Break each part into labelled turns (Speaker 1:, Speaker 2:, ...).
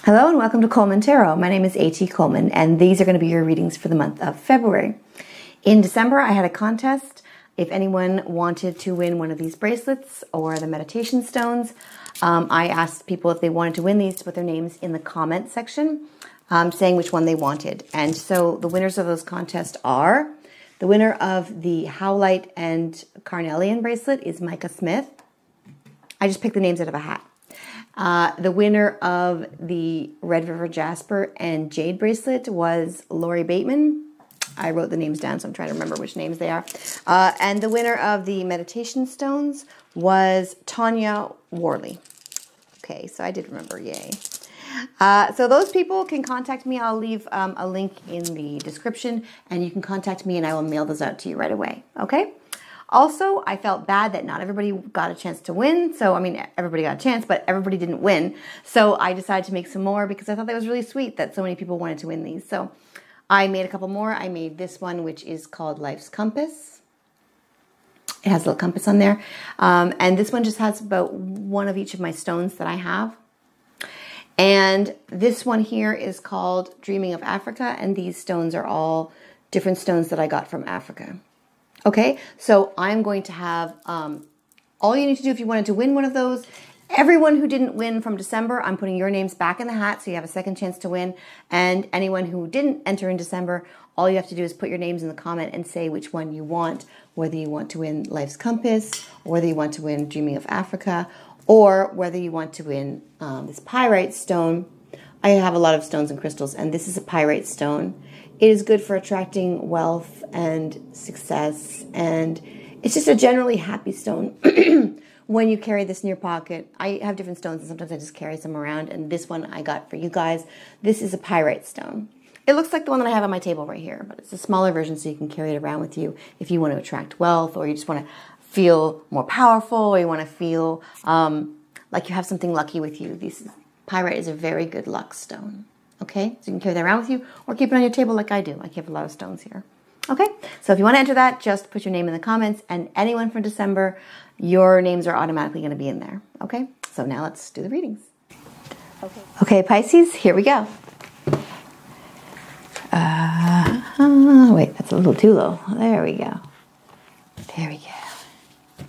Speaker 1: Hello and welcome to Coleman Tarot. My name is A.T. Coleman and these are going to be your readings for the month of February. In December, I had a contest. If anyone wanted to win one of these bracelets or the meditation stones, I asked people if they wanted to win these to put their names in the comment section, saying which one they wanted. And so the winners of those contests are, the winner of the Howlite and Carnelian bracelet is Micah Smith. I just picked the names out of a hat. The winner of the Red River Jasper and Jade bracelet was Lori Bateman. I wrote the names down, so I'm trying to remember which names they are. And the winner of the meditation stones was Tanya Worley. Okay, so I did remember, yay. So those people can contact me. I'll leave a link in the description, and you can contact me, and I will mail those out to you right away, okay? Also, I felt bad that not everybody got a chance to win. So, I mean, everybody got a chance, but everybody didn't win. So I decided to make some more because I thought that was really sweet that so many people wanted to win these. So I made a couple more. I made this one, which is called Life's Compass. It has a little compass on there. And this one just has about one of each of my stones that I have. And this one here is called Dreaming of Africa. And these stones are all different stones that I got from Africa. Okay, so I'm going to have, all you need to do if you wanted to win one of those, everyone who didn't win from December, I'm putting your names back in the hat so you have a second chance to win. And anyone who didn't enter in December, all you have to do is put your names in the comment and say which one you want, whether you want to win Life's Compass, or whether you want to win Dreaming of Africa, or whether you want to win this pyrite stone. I have a lot of stones and crystals, and this is a pyrite stone. It is good for attracting wealth and success, and it's just a generally happy stone when you carry this in your pocket. I have different stones, and sometimes I just carry some around, and this one I got for you guys. This is a pyrite stone. It looks like the one that I have on my table right here, but it's a smaller version, so you can carry it around with you if you want to attract wealth, or you just want to feel more powerful, or you want to feel like you have something lucky with you. Pyrite is a very good luck stone. Okay, so you can carry that around with you or keep it on your table like I do. I keep a lot of stones here. Okay, so if you want to enter that, just put your name in the comments, and anyone from December, your names are automatically going to be in there. Okay, so now let's do the readings. Okay, Pisces, here we go. Wait, that's a little too low. There we go. There we go.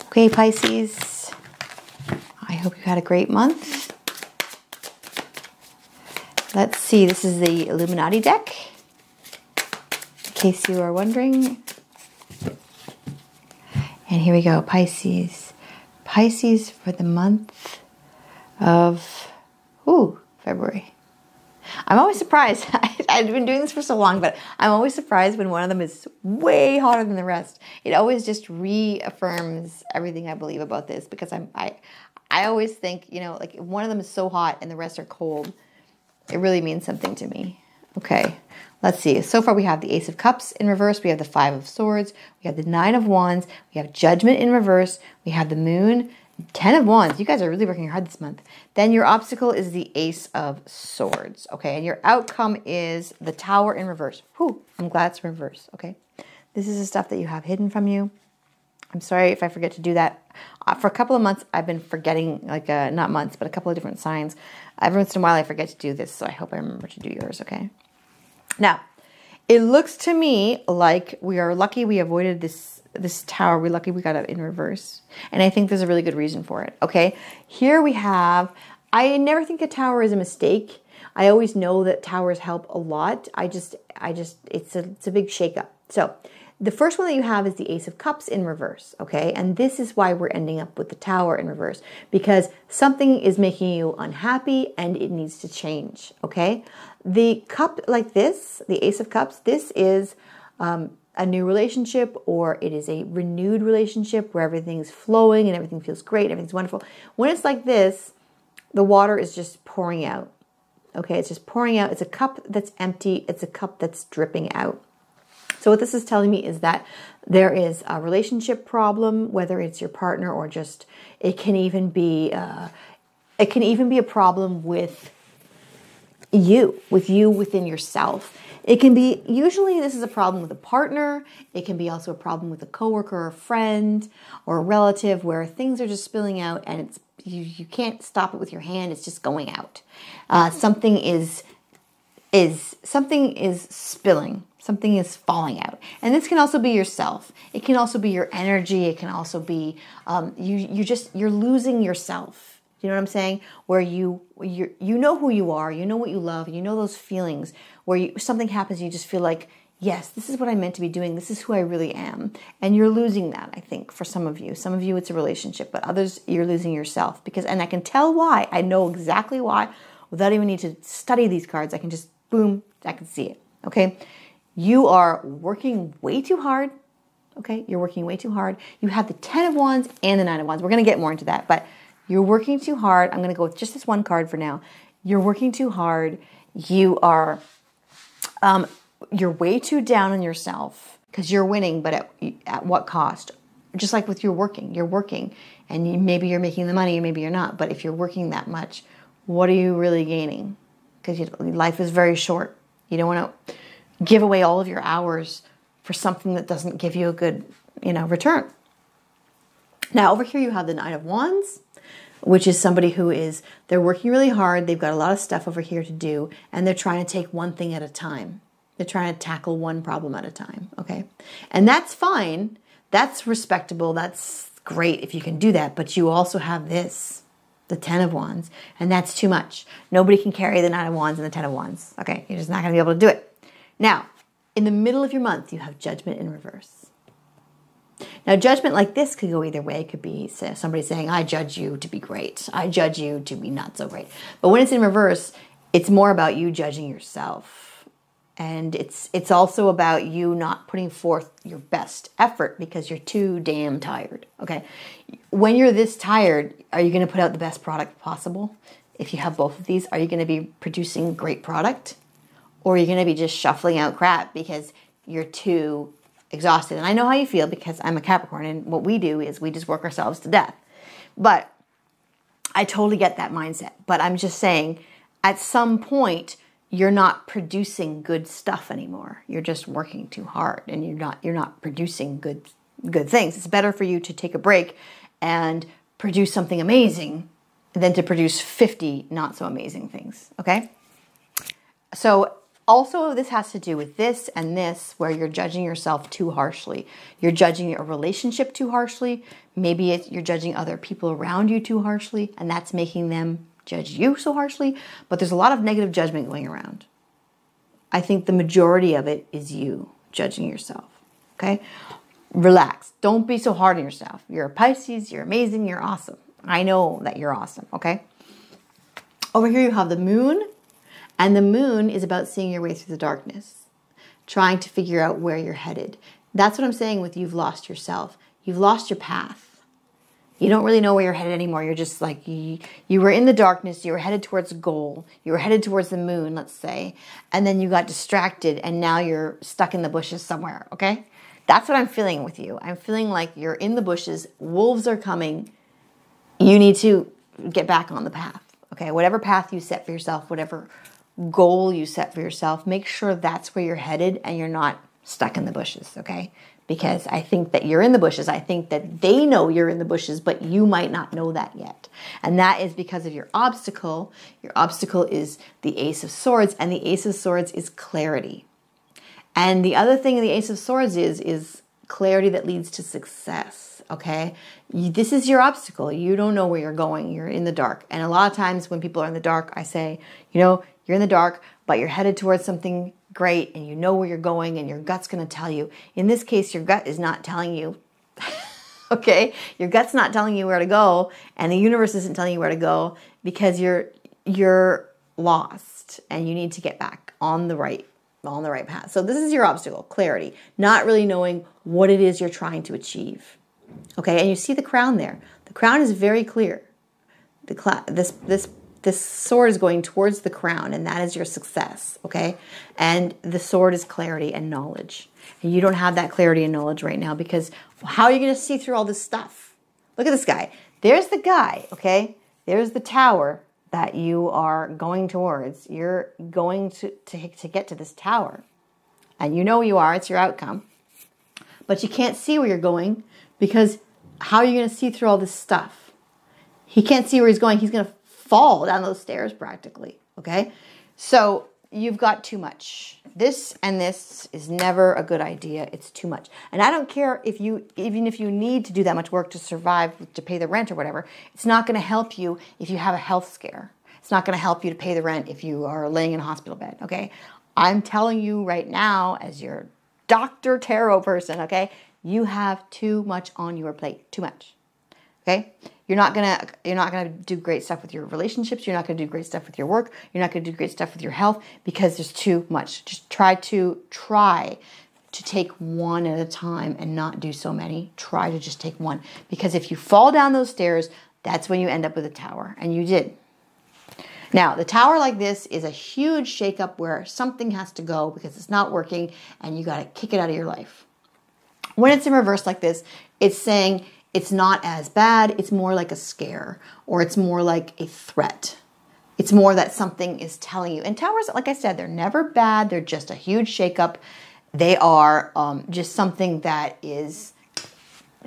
Speaker 1: Okay, Pisces, I hope you had a great month. Let's see, this is the Illuminati deck, in case you are wondering. And here we go, Pisces. Pisces for the month of, February. I'm always surprised. I've been doing this for so long, but I'm always surprised when one of them is way hotter than the rest. It always just reaffirms everything I believe about this, because I always think, you know, like if one of them is so hot and the rest are cold, it really means something to me. Okay, let's see. So far we have the Ace of Cups in reverse. We have the Five of Swords. We have the Nine of Wands. We have Judgment in reverse. We have the Moon. 10 of Wands. You guys are really working hard this month. Then your obstacle is the Ace of Swords. Okay, and your outcome is the Tower in reverse. Whew, I'm glad it's reverse. Okay, this is the stuff that you have hidden from you. I'm sorry if I forget to do that. For a couple of months, I've been forgetting, like not months, but a couple of different signs. Every once in a while, I forget to do this, so I hope I remember to do yours, okay? Now, it looks to me like we are lucky we avoided this tower. We're lucky we got it in reverse. And I think there's a really good reason for it, okay? Here we have, I never think a tower is a mistake. I always know that towers help a lot. It's a big shakeup. So, the first one that you have is the Ace of Cups in reverse, okay? And this is why we're ending up with the Tower in reverse, because something is making you unhappy and it needs to change, okay? The cup like this, the Ace of Cups, this is a new relationship, or it is a renewed relationship where everything's flowing and everything feels great, everything's wonderful. When it's like this, the water is just pouring out, okay? It's just pouring out. It's a cup that's empty. It's a cup that's dripping out. So what this is telling me is that there is a relationship problem, whether it's your partner or just, it can even be a problem with you within yourself. It can be, usually this is a problem with a partner. It can be also a problem with a coworker or a friend or a relative, where things are just spilling out and you can't stop it with your hand. It's just going out. Something is spilling. Something is falling out. And this can also be yourself. It can also be your energy. It can also be you're losing yourself. You know what I'm saying? Where you know who you are, you know what you love, you know those feelings where something happens, you just feel like, yes, this is what I'm meant to be doing. This is who I really am. And you're losing that, I think, for some of you. Some of you, it's a relationship, but others, you're losing yourself. And I can tell why. I know exactly why. Without even need to study these cards, I can just, boom, I can see it, okay? You are working way too hard, okay? You're working way too hard. You have the 10 of Wands and the 9 of Wands. We're going to get more into that, but you're working too hard. I'm going to go with just this one card for now. You're working too hard. You are, you're way too down on yourself because you're winning, but at what cost? Just like with you're working, and maybe you're making the money, and maybe you're not. But if you're working that much, what are you really gaining? Because life is very short. You don't want to give away all of your hours for something that doesn't give you a good, return. Now, over here you have the 9 of Wands, which is somebody they're working really hard. They've got a lot of stuff over here to do, and they're trying to take one thing at a time. They're trying to tackle one problem at a time, okay? And that's fine. That's respectable. That's great if you can do that. But you also have this, the 10 of Wands, and that's too much. Nobody can carry the 9 of Wands and the 10 of Wands, okay? You're just not going to be able to do it. Now, in the middle of your month, you have Judgment in reverse. Now, judgment like this could go either way. It could be somebody saying, I judge you to be great. I judge you to be not so great. But when it's in reverse, it's more about you judging yourself. And it's also about you not putting forth your best effort because you're too damn tired, okay? When you're this tired, are you going to put out the best product possible? If you have both of these, are you going to be producing great product? Or are you going to be just shuffling out crap because you're too exhausted? And I know how you feel because I'm a Capricorn, and what we do is we just work ourselves to death. But I totally get that mindset. But I'm just saying, at some point, you're not producing good stuff anymore. You're just working too hard, and you're not producing good things. It's better for you to take a break and produce something amazing than to produce 50 not so amazing things. Okay? So also, this has to do with this and this, where you're judging yourself too harshly. You're judging a relationship too harshly. Maybe you're judging other people around you too harshly, and that's making them judge you so harshly. But there's a lot of negative judgment going around. I think the majority of it is you judging yourself, okay? Relax. Don't be so hard on yourself. You're a Pisces. You're amazing. You're awesome. I know that you're awesome, okay? Over here you have the Moon. And the Moon is about seeing your way through the darkness, trying to figure out where you're headed. That's what I'm saying with you've lost yourself. You've lost your path. You don't really know where you're headed anymore. You're just like, you were in the darkness. You were headed towards a goal. You were headed towards the moon, let's say. And then you got distracted, and now you're stuck in the bushes somewhere, okay? That's what I'm feeling with you. I'm feeling like you're in the bushes. Wolves are coming. You need to get back on the path, okay? Whatever path you set for yourself, whatever goal you set for yourself, make sure that's where you're headed and you're not stuck in the bushes, okay? Because I think that you're in the bushes. I think that they know you're in the bushes, but you might not know that yet. And that is because of your obstacle. Your obstacle is the Ace of Swords, and the Ace of Swords is clarity. And the other thing in the Ace of Swords is clarity that leads to success, okay? This is your obstacle. You don't know where you're going. You're in the dark. And a lot of times when people are in the dark, I say, you're in the dark, but you're headed towards something great, and you know where you're going, and your gut's going to tell you. In this case, your gut is not telling you, okay? Your gut's not telling you where to go, and the universe isn't telling you where to go because you're lost, and you need to get back on the right path. So this is your obstacle, clarity, not really knowing what it is you're trying to achieve, okay? And you see the crown there. The crown is very clear. This sword is going towards the crown, and that is your success, okay? And the sword is clarity and knowledge. And you don't have that clarity and knowledge right now because how are you going to see through all this stuff? Look at this guy. There's the guy, okay? There's the tower that you are going towards. You're going to get to this tower. And you know you are. It's your outcome. But you can't see where you're going because how are you going to see through all this stuff? He can't see where he's going. He's going to fall down those stairs practically, okay? So you've got too much. This and this is never a good idea. It's too much. And I don't care if even if you need to do that much work to survive, to pay the rent or whatever, it's not going to help you if you have a health scare. It's not going to help you to pay the rent if you are laying in a hospital bed, okay? I'm telling you right now, as your Dr. Tarot person, okay, you have too much on your plate. Too much. Okay? You're not gonna do great stuff with your relationships. You're not gonna do great stuff with your work. You're not gonna do great stuff with your health because there's too much. Just try to take one at a time and not do so many. Try to just take one. Because if you fall down those stairs, that's when you end up with a tower. And you did. Now, the tower like this is a huge shakeup where something has to go because it's not working and you got to kick it out of your life. When it's in reverse like this, it's saying it's not as bad. It's more like a scare or it's more like a threat. It's more that something is telling you. And towers, like I said, they're never bad. They're just a huge shakeup. They are just something that is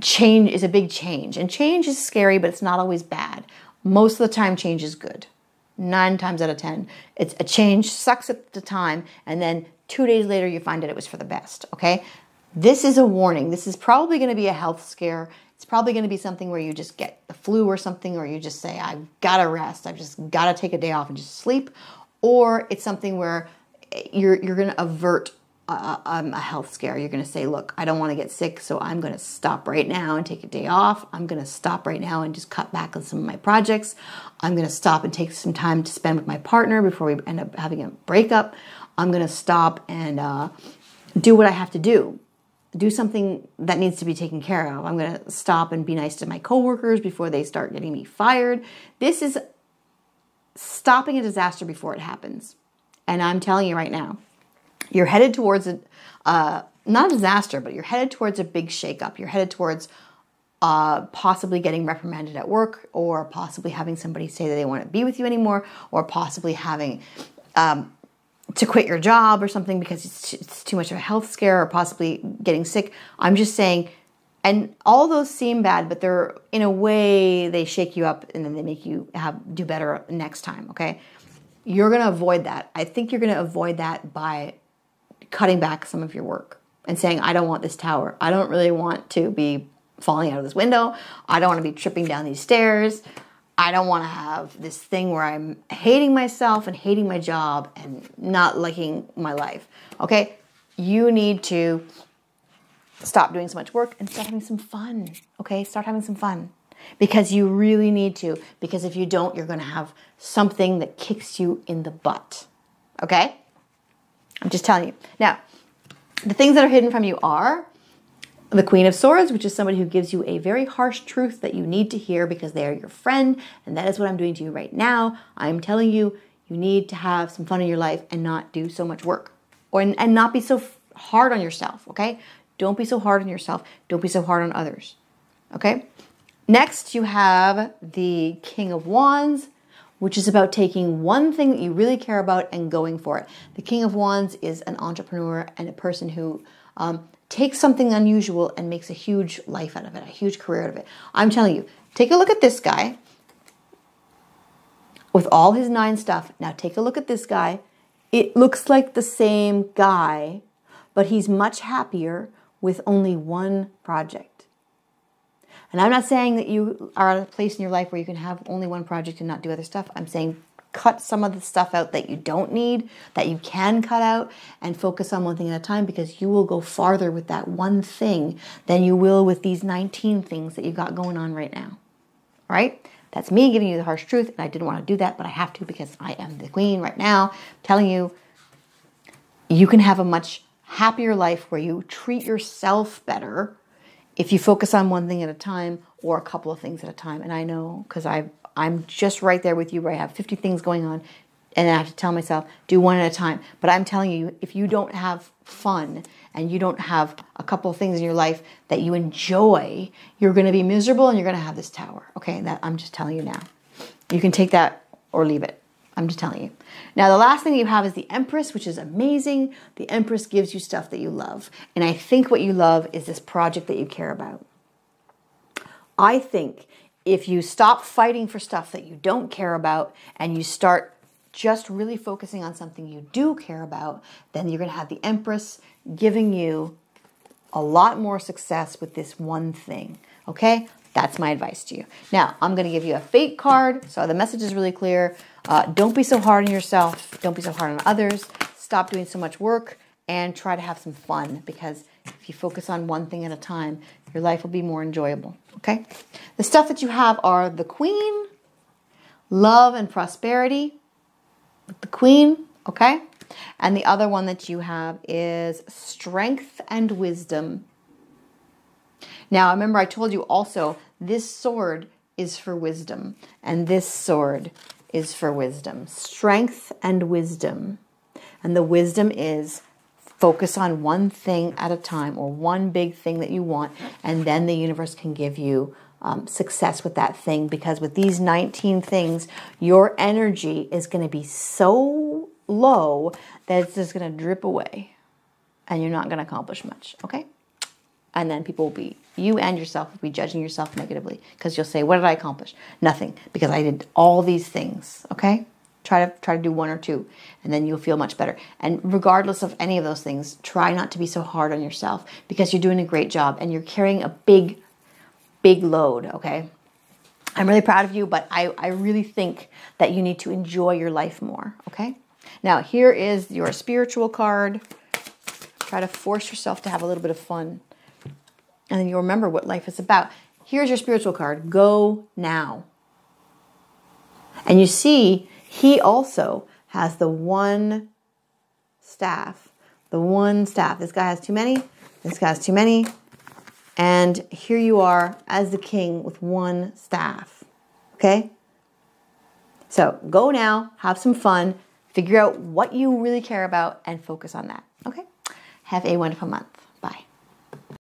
Speaker 1: change, is a big change. And change is scary, but it's not always bad. Most of the time, change is good. 9 times out of 10, it's a change, sucks at the time, and then 2 days later you find that it was for the best, okay? This is a warning. This is probably going to be a health scare. It's probably going to be something where you just get the flu or something, or you just say, I've got to rest. I've just got to take a day off and just sleep. Or it's something where you're going to avert a health scare. You're going to say, look, I don't want to get sick, so I'm going to stop right now and take a day off. I'm going to stop right now and just cut back on some of my projects. I'm going to stop and take some time to spend with my partner before we end up having a breakup. I'm going to stop and do what I have to do. Do something that needs to be taken care of. I'm going to stop and be nice to my coworkers before they start getting me fired. This is stopping a disaster before it happens. And I'm telling you right now, you're headed towards not a disaster, but you're headed towards a big shakeup. You're headed towards possibly getting reprimanded at work, or possibly having somebody say that they want to be with you anymore, or possibly having to quit your job or something because it's too much of a health scare, or possibly getting sick. I'm just saying, and all those seem bad, but they're, in a way, they shake you up and then they make you do better next time, okay? You're going to avoid that. I think you're going to avoid that by cutting back some of your work and saying, I don't want this tower. I don't really want to be falling out of this window. I don't want to be tripping down these stairs. I don't want to have this thing where I'm hating myself and hating my job and not liking my life. Okay? You need to stop doing so much work and start having some fun. Okay? Start having some fun. Because you really need to. Because if you don't, you're going to have something that kicks you in the butt. Okay? I'm just telling you. Now, the things that are hidden from you are the Queen of Swords, which is somebody who gives you a very harsh truth that you need to hear because they are your friend. And that is what I'm doing to you right now. I'm telling you, you need to have some fun in your life and not do so much work. And not be so hard on yourself, okay? Don't be so hard on yourself. Don't be so hard on others, okay? Next, you have the King of Wands, which is about taking one thing that you really care about and going for it. The King of Wands is an entrepreneur and a person who takes something unusual and makes a huge life out of it, a huge career out of it. I'm telling you, take a look at this guy with all his 9 stuff. Now take a look at this guy. It looks like the same guy, but he's much happier with only one project. And I'm not saying that you are at a place in your life where you can have only one project and not do other stuff. I'm saying cut some of the stuff out that you don't need, that you can cut out, and focus on one thing at a time, because you will go farther with that one thing than you will with these 19 things that you've got going on right now. All right? That's me giving you the harsh truth, and I didn't want to do that, but I have to because I am the queen right now. I'm telling you, you can have a much happier life where you treat yourself better if you focus on one thing at a time, or a couple of things at a time. And I know, because I'm just right there with you, where I have 50 things going on, and I have to tell myself, do one at a time. But I'm telling you, if you don't have fun, and you don't have a couple of things in your life that you enjoy, you're going to be miserable, and you're going to have this tower. Okay, that I'm just telling you now. You can take that or leave it. I'm just telling you. Now, the last thing you have is the Empress, which is amazing. The Empress gives you stuff that you love. And I think what you love is this project that you care about. I think if you stop fighting for stuff that you don't care about and you start just really focusing on something you do care about, then you're going to have the Empress giving you a lot more success with this one thing. Okay? That's my advice to you. Now, I'm going to give you a fate card. So the message is really clear. Don't be so hard on yourself. Don't be so hard on others. Stop doing so much work and try to have some fun, because if you focus on one thing at a time, your life will be more enjoyable. Okay? The stuff that you have are the Queen, love and prosperity, the Queen, okay? And the other one that you have is strength and wisdom. Now, remember I told you also, this sword is for wisdom, and this sword is for wisdom. Strength and wisdom. And the wisdom is focus on one thing at a time, or one big thing that you want, and then the universe can give you success with that thing, because with these 19 things, your energy is going to be so low that it's just going to drip away and you're not going to accomplish much, okay? And then people will be, you and yourself will be judging yourself negatively, because you'll say, what did I accomplish? Nothing, because I did all these things, okay? Try to do one or two, and then you'll feel much better. And regardless of any of those things, try not to be so hard on yourself, because you're doing a great job and you're carrying a big load, okay? I'm really proud of you, but I really think that you need to enjoy your life more, okay? Now, here is your spiritual card. Try to force yourself to have a little bit of fun, and then you'll remember what life is about. Here's your spiritual card. Go now. And you see, he also has the one staff. The one staff. This guy has too many. This guy has too many. And here you are as the king with one staff. Okay? So go now, have some fun, figure out what you really care about, and focus on that. Okay? Have a wonderful month. Bye.